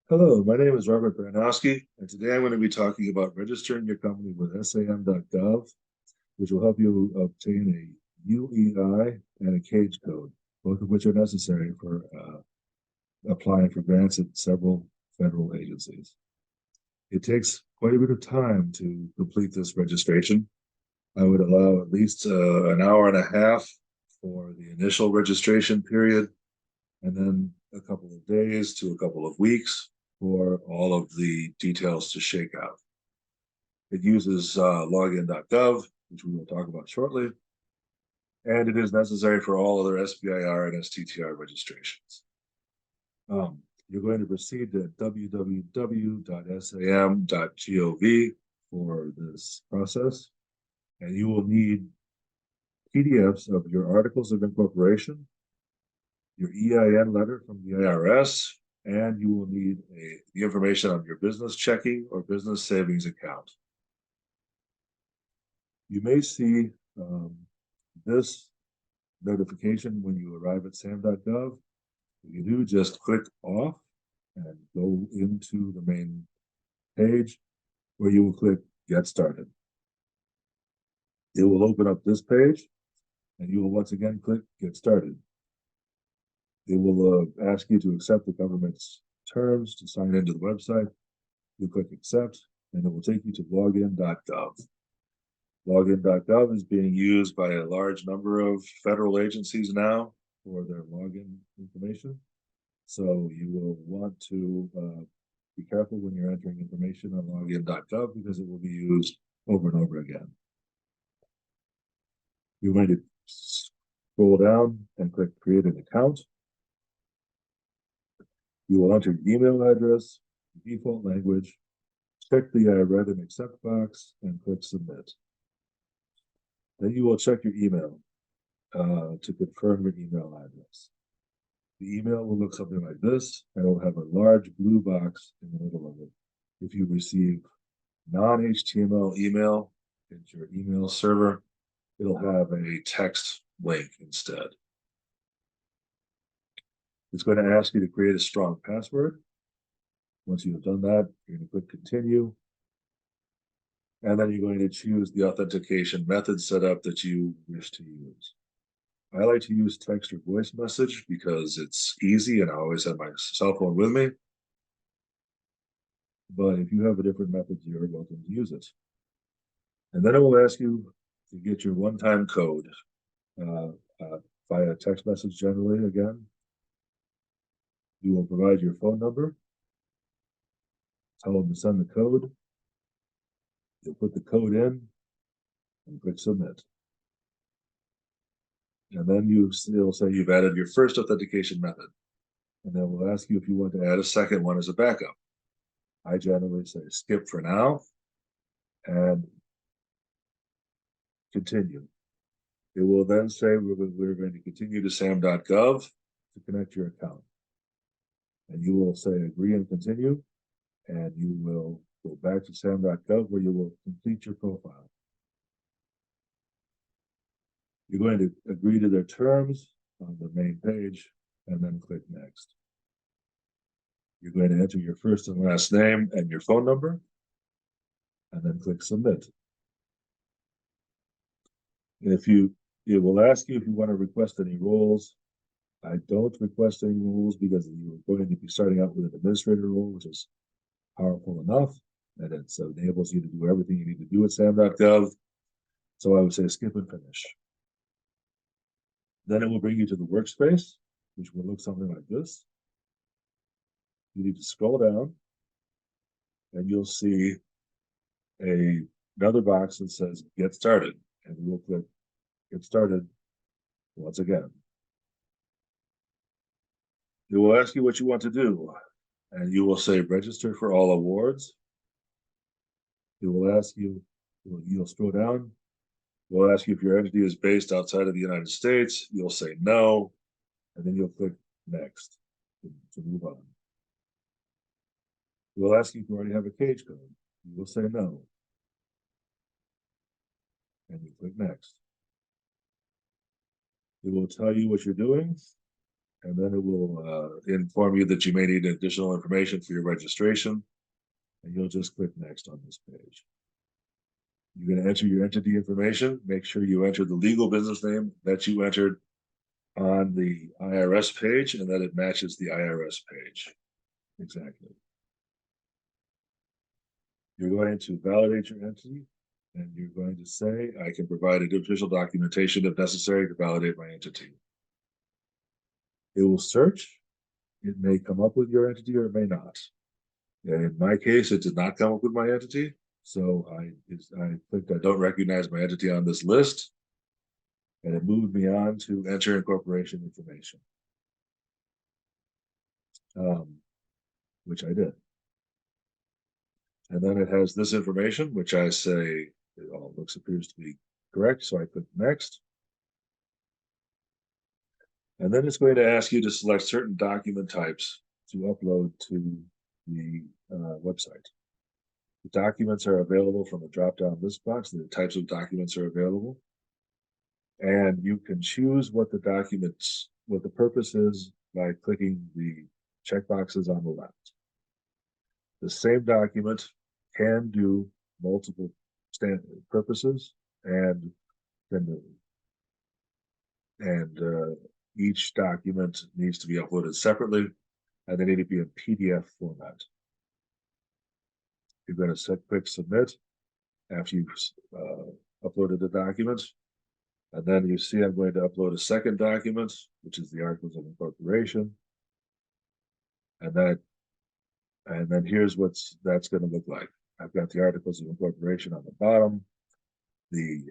Hello, my name is Robert Baranowski, and today I'm going to be talking about registering your company with SAM.gov, which will help you obtain a UEI and a cage code, both of which are necessary for applying for grants at several federal agencies. It takes quite a bit of time to complete this registration. I would allow at least an hour and a half for the initial registration period, and then a couple of days to a couple of weeks for all of the details to shake out. It uses login.gov, which we will talk about shortly, and it is necessary for all other SBIR and STTR registrations. You're going to proceed to www.sam.gov for this process, and you will need PDFs of your articles of incorporation, your EIN letter from the IRS, and you will need the information on your business checking or business savings account. You may see this notification when you arrive at SAM.gov. If you do, just click off and go into the main page where you will click Get Started. It will open up this page and you will once again click Get Started. It will ask you to accept the government's terms to sign into the website. You click Accept and it will take you to login.gov. Login.gov is being used by a large number of federal agencies now for their login information. So you will want to be careful when you're entering information on login.gov because it will be used over and over again. You're going to scroll down and click Create an Account. You will enter your email address, default language, check the I read and accept box, and click Submit. Then you will check your email to confirm your email address. The email will look something like this, and it will have a large blue box in the middle of it. If you receive non-HTML email into your email server, it'll have a text link instead. It's going to ask you to create a strong password. Once you have done that, you're going to click Continue. And then you're going to choose the authentication method setup that you wish to use. I like to use text or voice message because it's easy and I always have my cell phone with me. But if you have a different method, you're welcome to use it. And then it will ask you to get your one-time code via text message generally again. You will provide your phone number, tell them to send the code. You'll put the code in and click Submit. And then it'll say you've added your first authentication method. And then we'll ask you if you want to add a second one as a backup. I generally say skip for now and continue. It will then say we're going to continue to SAM.gov to connect your account. And you will say agree and continue, and you will go back to SAM.gov where you will complete your profile. You're going to agree to their terms on the main page and then click Next. You're going to enter your first and last name and your phone number and then click Submit. It will ask you if you want to request any roles. I don't request any roles because you're going to be starting out with an administrator role, which is powerful enough, and it enables you to do everything you need to do at SAM.gov. So I would say skip and finish. Then it will bring you to the workspace, which will look something like this. You need to scroll down, and you'll see another box that says Get Started, and we will click Get Started once again. It will ask you what you want to do, and you will say Register for all awards. It will ask you, you'll scroll down. We'll ask you if your entity is based outside of the United States. You'll say no, and then you'll click Next to move on. We'll ask you if you already have a cage code. You will say no, and you click Next. It will tell you what you're doing, and then it will inform you that you may need additional information for your registration, and you'll just click next on this page. You're going to enter your entity information. Make sure you enter the legal business name that you entered on the IRS page and that it matches the IRS page. Exactly. You're going to validate your entity, and you're going to say, I can provide official documentation if necessary to validate my entity. It will search. It may come up with your entity or it may not. And in my case, it did not come up with my entity. So I clicked, I don't recognize my entity on this list. And it moved me on to enter incorporation information, which I did. And then it has this information, which I say, it all appears to be correct. So I click next. And then it's going to ask you to select certain document types to upload to the website. The documents are available from a drop-down list box. The types of documents are available. And you can choose what the documents, what the purpose is by clicking the checkboxes on the left. The same document can do multiple purposes, and each document needs to be uploaded separately, and they need to be in PDF format. You're going to click submit after you've uploaded the document. And then you see I'm going to upload a second document, which is the Articles of Incorporation. And then here's that's going to look like. I've got the Articles of Incorporation on the bottom, the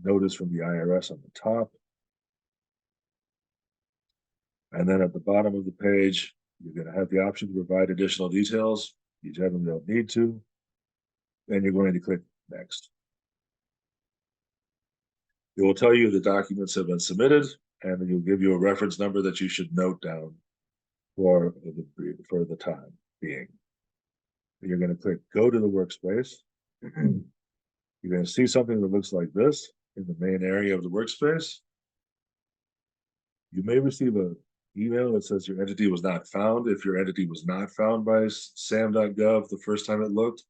notice from the IRS on the top. And then at the bottom of the page, you're going to have the option to provide additional details. You generally don't need to. Then you're going to click next. It will tell you the documents have been submitted, and then you'll give you a reference number that you should note down for the time being. You're going to click go to the workspace. You're going to see something that looks like this in the main area of the workspace. You may receive an email that says your entity was not found. If your entity was not found by SAM.gov the first time it looked,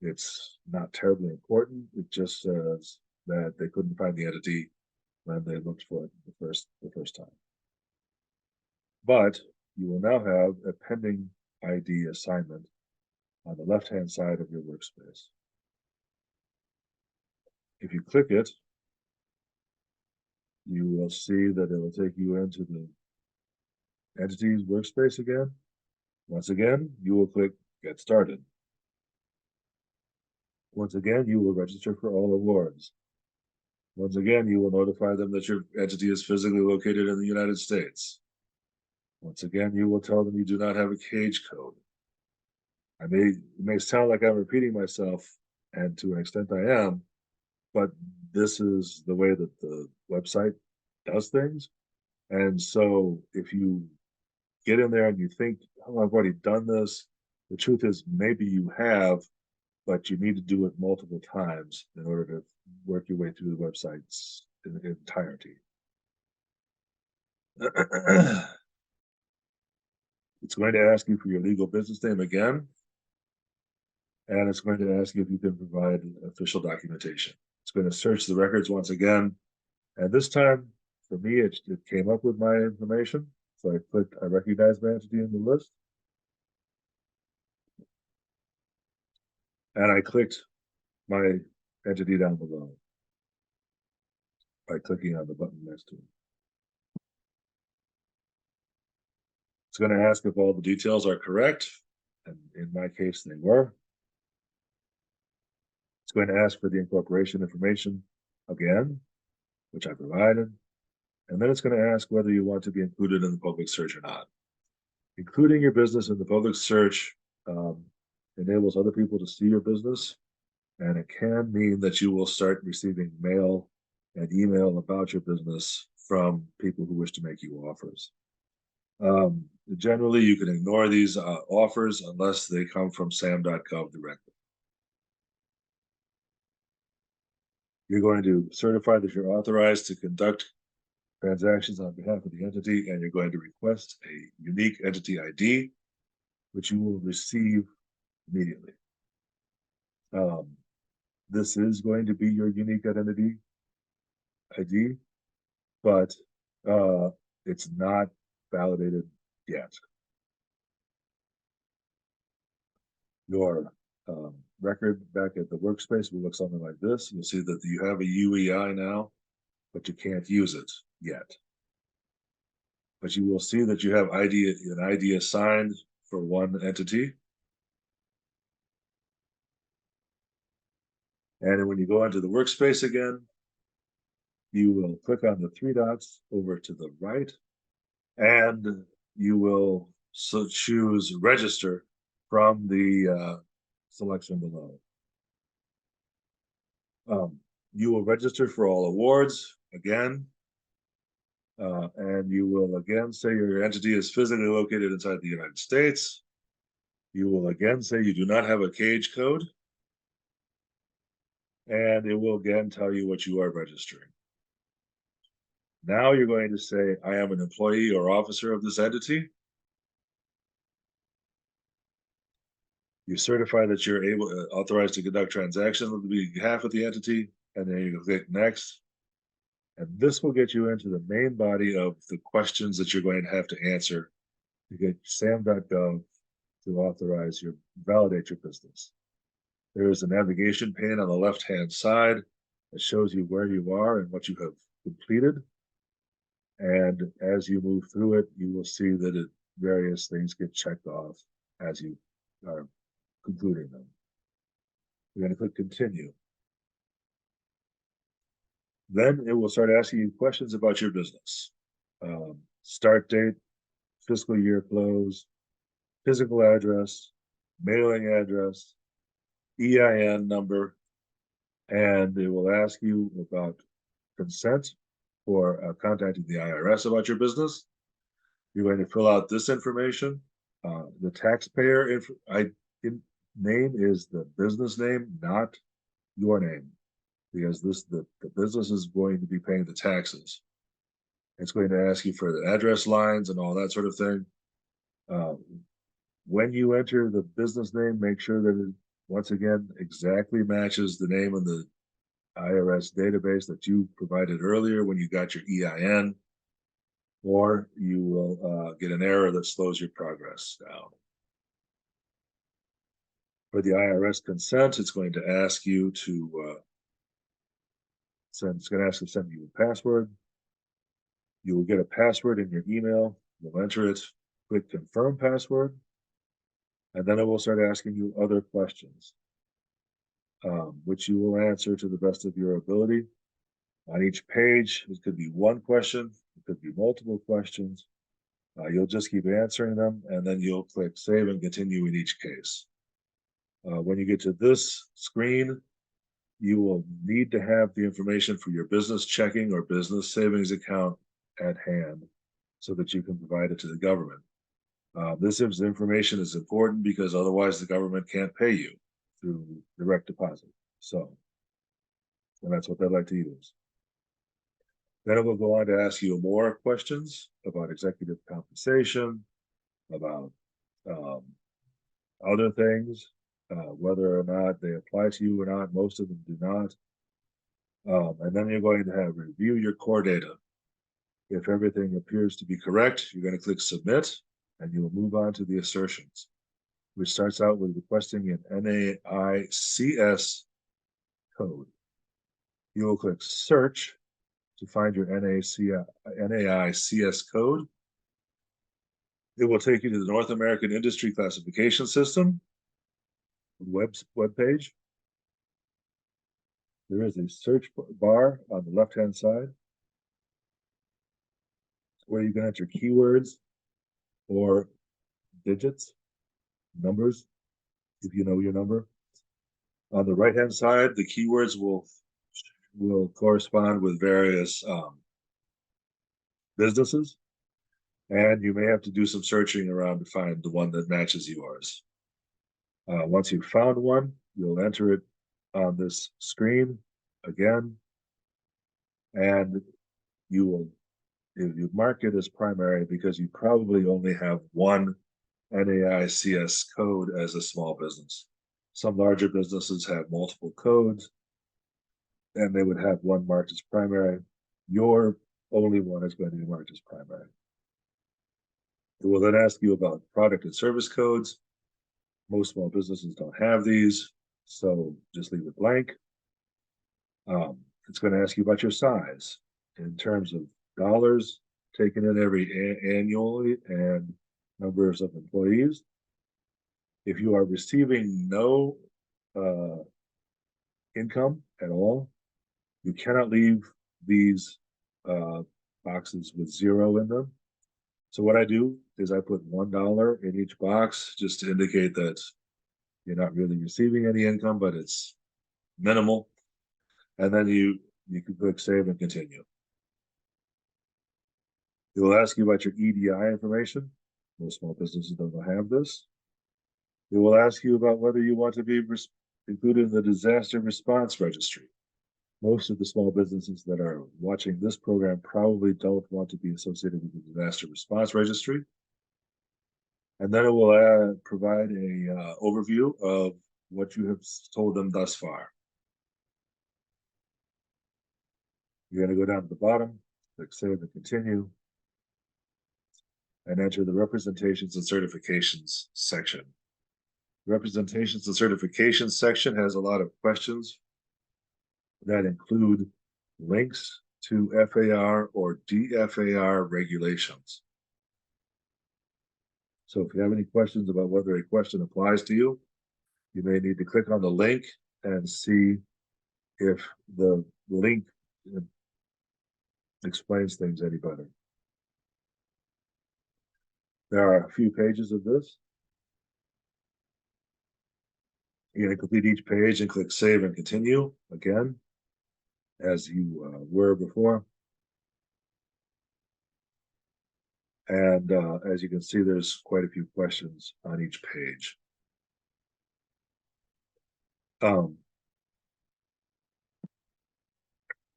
it's not terribly important. It just says that they couldn't find the entity when they looked for it the first time. But you will now have a pending ID assignment on the left-hand side of your workspace. If you click it, you will see that it will take you into the entities workspace again. Once again, you will click get started. Once again, you will register for all awards. Once again, you will notify them that your entity is physically located in the United States. Once again, you will tell them you do not have a cage code. It may sound like I'm repeating myself, and to an extent I am, but this is the way that the website does things. And so if you get in there and you think, oh, I've already done this, the truth is maybe you have, but you need to do it multiple times in order to work your way through the websites in entirety. It's going to ask you for your legal business name again, and it's going to ask you if you can provide official documentation. It's going to search the records once again, and this time, for me, it came up with my information. So I clicked, I recognize my entity in the list, and I clicked my entity down below by clicking on the button next to it. It's going to ask if all the details are correct, and in my case, they were. It's going to ask for the incorporation information again, which I provided, and then it's going to ask whether you want to be included in the public search or not. Including your business in the public search enables other people to see your business, and it can mean that you will start receiving mail and email about your business from people who wish to make you offers. Generally, you can ignore these offers unless they come from SAM.gov directly. You're going to certify that you're authorized to conduct transactions on behalf of the entity, and you're going to request a unique entity ID, which you will receive immediately. This is going to be your unique identity ID, but it's not validated yet. Your record back at the workspace will look something like this. You'll see that you have a UEI now, but you can't use it yet. But you will see that you have an ID assigned for one entity. And when you go into the workspace again, you will click on the three dots over to the right, and you will choose register from the selection below. You will register for all awards again, and you will again say your entity is physically located inside the United States. You will again say you do not have a cage code, and it will again tell you what you are registering. Now you're going to say, I am an employee or officer of this entity. You certify that you're authorized to conduct transactions on behalf of the entity, and then you click next. And this will get you into the main body of the questions that you're going to have to answer to get SAM.gov to validate your business. There is a navigation pane on the left-hand side that shows you where you are and what you have completed. And as you move through it, you will see that various things get checked off as you are concluding them. You're going to click continue. Then it will start asking you questions about your business. Start date, fiscal year close, physical address, mailing address, EIN number, and it will ask you about consent for contacting the IRS about your business. You're going to fill out this information. The taxpayer name is the business name, not your name, because the business is going to be paying the taxes. It's going to ask you for the address lines and all that sort of thing. When you enter the business name, make sure that it, once again, exactly matches the name in the IRS database that you provided earlier when you got your EIN, or you will get an error that slows your progress down. For the IRS consent, it's going to ask you to send you a password. You will get a password in your email. You'll enter it, click confirm password, and then it will start asking you other questions, which you will answer to the best of your ability. On each page, it could be one question, it could be multiple questions. You'll just keep answering them, and then you'll click save and continue in each case. When you get to this screen, you will need to have the information for your business checking or business savings account at hand so that you can provide it to the government. This information is important because otherwise the government can't pay you through direct deposit. And that's what they'd like to use. Then it will go on to ask you more questions about executive compensation, about other things, whether or not they apply to you or not. Most of them do not. And then you're going to have review your core data. If everything appears to be correct, you're going to click submit, and you will move on to the assertions, which starts out with requesting an NAICS code. You will click search to find your NAICS code. It will take you to the North American Industry Classification System web page. There is a search bar on the left-hand side where you can enter keywords or digits, numbers, if you know your number. On the right-hand side, the keywords will correspond with various businesses, and you may have to do some searching around to find the one that matches yours. Once you've found one, you'll enter it on this screen again, and you will if you mark it as primary because you probably only have one NAICS code as a small business. Some larger businesses have multiple codes and they would have one marked as primary. Your only one is going to be marked as primary. It will then ask you about product and service codes. Most small businesses don't have these, so just leave it blank. It's going to ask you about your size in terms of dollars taken in annually and numbers of employees. If you are receiving no income at all, you cannot leave these boxes with 0 in them. So what I do is I put $1 in each box just to indicate that you're not really receiving any income, but it's minimal. And then you can click save and continue. It will ask you about your EDI information. Most small businesses don't have this. It will ask you about whether you want to be included in the disaster response registry. Most of the small businesses that are watching this program probably don't want to be associated with the disaster response registry. And then it will provide a overview of what you have told them thus far. You're going to go down to the bottom, click save and continue, and enter the representations and certifications section. The representations and certifications section has a lot of questions that include links to FAR or DFAR regulations. So if you have any questions about whether a question applies to you, you may need to click on the link and see if the link explains things any better. There are a few pages of this. You're going to complete each page and click save and continue again, as you were before. And as you can see, there's quite a few questions on each page.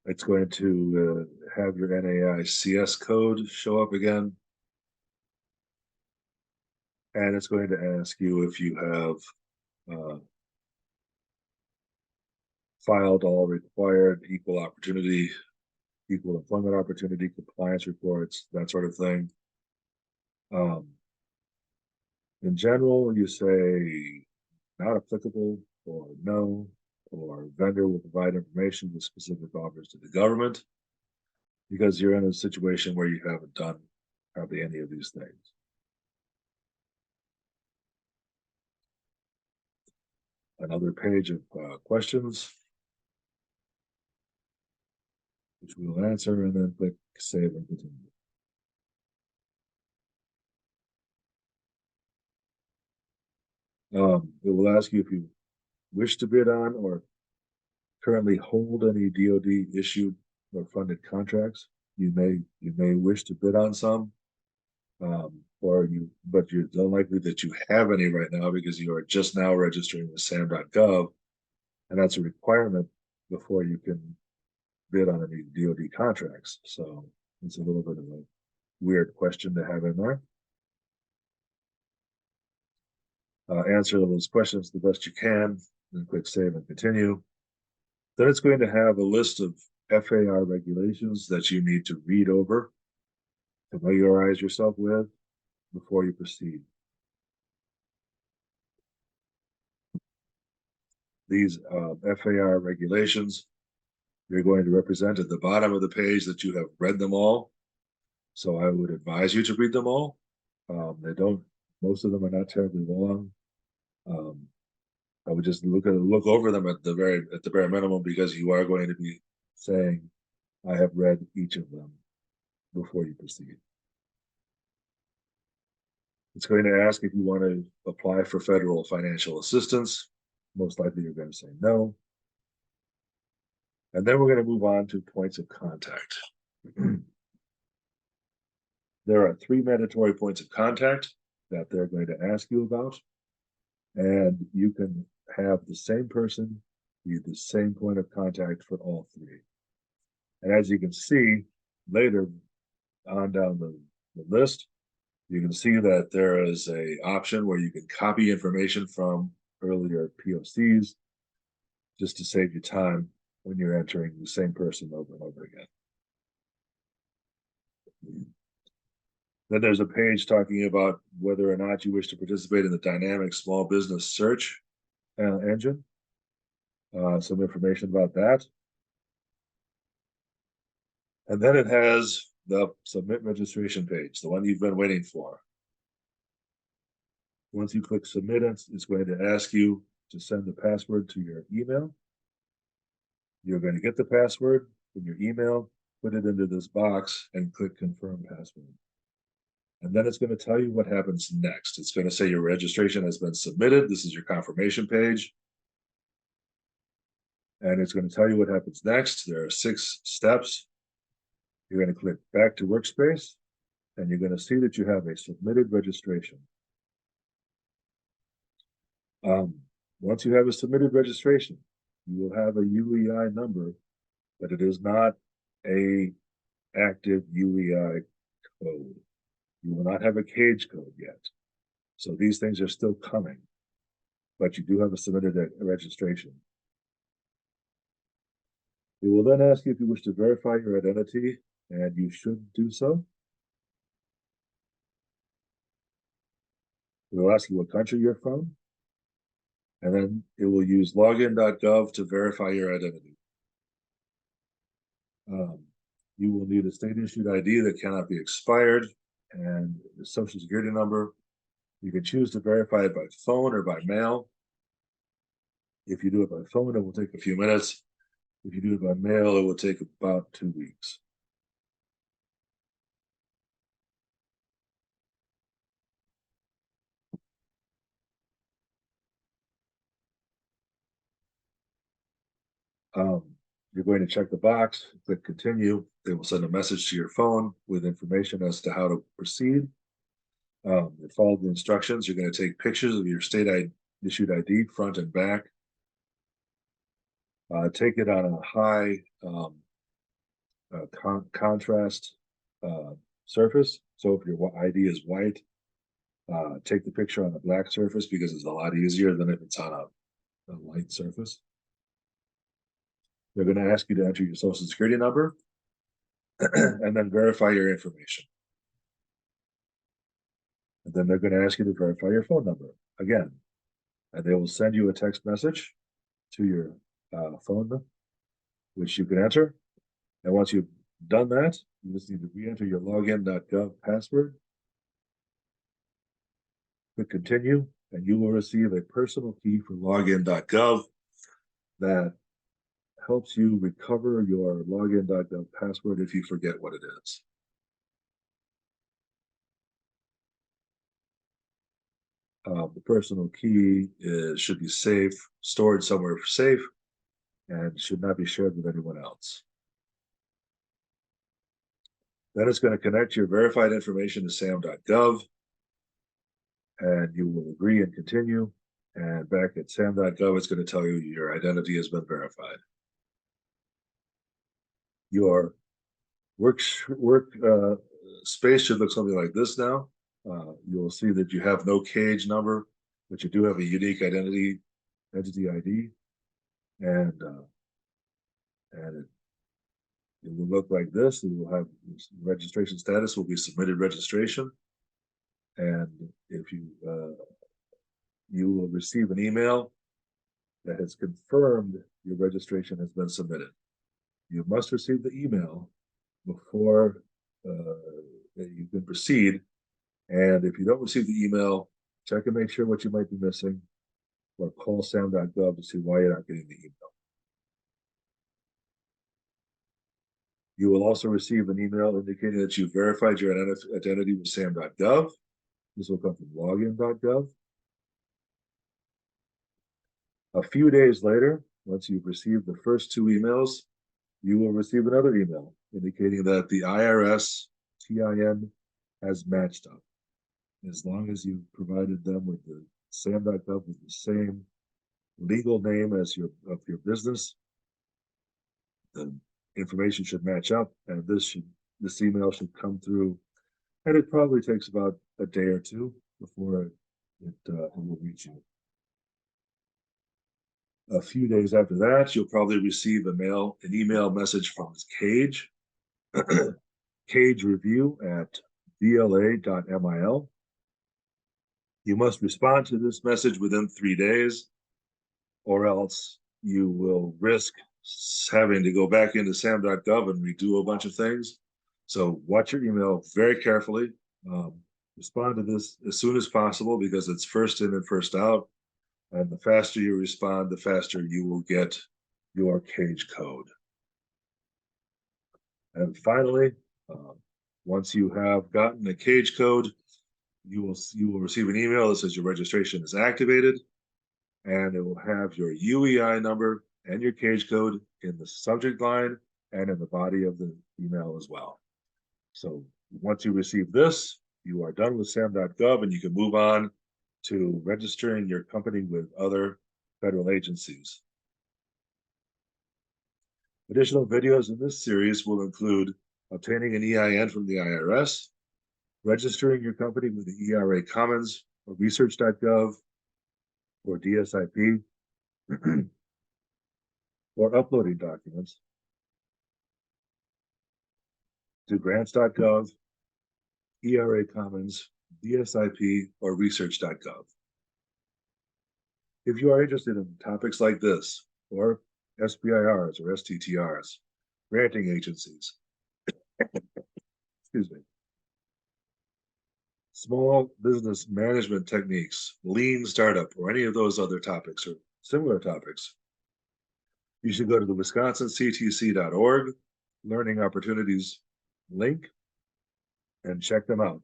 It's going to have your NAICS code show up again. And it's going to ask you if you have filed all required equal employment opportunity compliance reports, that sort of thing. In general, you say not applicable or no, or vendor will provide information with specific offers to the government, because you're in a situation where you haven't done hardly any of these things. Another page of questions, which we will answer, and then click save and continue. It will ask you if you wish to bid on or currently hold any DoD issued or funded contracts. You may wish to bid on some, but it's unlikely that you have any right now because you are just now registering with SAM.gov, and that's a requirement before you can bid on any DoD contracts. So it's a little bit of a weird question to have in there. Answer those questions the best you can, then click save and continue. Then it's going to have a list of FAR regulations that you need to read over, familiarize yourself with before you proceed. These FAR regulations, you're going to represent at the bottom of the page that you have read them all. So I would advise you to read them all. Most of them are not terribly long. I would just look over them at the bare minimum, because you are going to be saying, I have read each of them before you proceed. It's going to ask if you want to apply for federal financial assistance. Most likely you're going to say no. And then we're going to move on to points of contact. There are 3 mandatory points of contact that they're going to ask you about. And you can have the same person be the same point of contact for all 3. And as you can see later, on down the list, you can see that there is a option where you can copy information from earlier POCs just to save you time when you're entering the same person over and over again. Then there's a page talking about whether or not you wish to participate in the dynamic small business search engine. Some information about that. And then it has the submit registration page, the one you've been waiting for. Once you click submit, it's going to ask you to send the password to your email. You're going to get the password in your email, put it into this box, and click confirm password. And then it's going to tell you what happens next. It's going to say your registration has been submitted. This is your confirmation page. And it's going to tell you what happens next. There are 6 steps. You're going to click back to workspace, and you're going to see that you have a submitted registration. Once you have a submitted registration, you will have a UEI number, but it is not a active UEI code. You will not have a cage code yet. So these things are still coming, but you do have a submitted registration. It will then ask you if you wish to verify your identity, and you should do so. It will ask you what country you're from, and then it will use login.gov to verify your identity. You will need a state-issued ID that cannot be expired, and the social security number. You can choose to verify it by phone or by mail. If you do it by phone, it will take a few minutes. If you do it by mail, it will take about 2 weeks. You're going to check the box, click continue. They will send a message to your phone with information as to how to proceed. Follow the instructions. You're going to take pictures of your state-issued ID, front and back. Take it on a high contrast surface. So if your ID is white, take the picture on a black surface because it's a lot easier than if it's on a light surface. They're going to ask you to enter your social security number and then verify your information. And then they're going to ask you to verify your phone number again. And they will send you a text message to your phone, which you can enter. And once you've done that, you just need to re-enter your login.gov password. Click continue, and you will receive a personal key for login.gov that helps you recover your login.gov password if you forget what it is. The personal key should be safe, stored somewhere safe, and should not be shared with anyone else. Then it's going to connect your verified information to SAM.gov, and you will agree and continue. And back at SAM.gov, it's going to tell you your identity has been verified. Your work space should look something like this now. You'll see that you have no cage number, but you do have a unique entity ID, and it will look like this. It will have registration status will be submitted registration, and if you you will receive an email that has confirmed your registration has been submitted. You must receive the email before you can proceed. And if you don't receive the email, check and make sure what you might be missing, or call SAM.gov to see why you're not getting the email. You will also receive an email indicating that you verified your identity with SAM.gov. This will come from login.gov. A few days later, once you've received the first 2 emails, you will receive another email indicating that the IRS TIN has matched up. As long as you provided them with the SAM.gov with the same legal name as your business, the information should match up, and this should this email should come through, and it probably takes about a day or two before it will reach you. A few days after that, you'll probably receive an email message from Cage, Cage review at bla.mil. You must respond to this message within 3 days, or else you will risk having to go back into SAM.gov and redo a bunch of things. So watch your email very carefully. Respond to this as soon as possible because it's first in and first out. And the faster you respond, the faster you will get your Cage code. And finally, once you have gotten a Cage code, you will receive an email that says your registration is activated, and it will have your UEI number and your Cage code in the subject line and in the body of the email as well. So once you receive this, you are done with SAM.gov and you can move on to registering your company with other federal agencies. Additional videos in this series will include obtaining an EIN from the IRS, registering your company with the ERA Commons or research.gov or DSIP, or uploading documents to grants.gov, ERA Commons, DSIP, or research.gov. If you are interested in topics like this, or SBIRs or STTRs, granting agencies, excuse me, small business management techniques, lean startup, or any of those other topics or similar topics, you should go to the wisconsinctc.org Learning Opportunities link and check them out.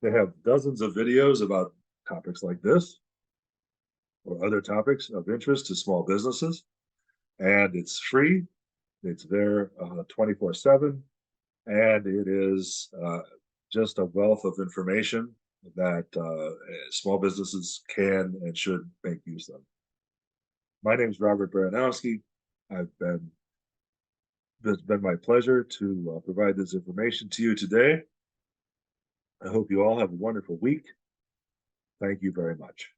They have dozens of videos about topics like this or other topics of interest to small businesses, and it's free. It's there 24/7, and it is just a wealth of information that small businesses can and should make use of. My name is Robert Baranowski. It's been my pleasure to provide this information to you today. I hope you all have a wonderful week. Thank you very much.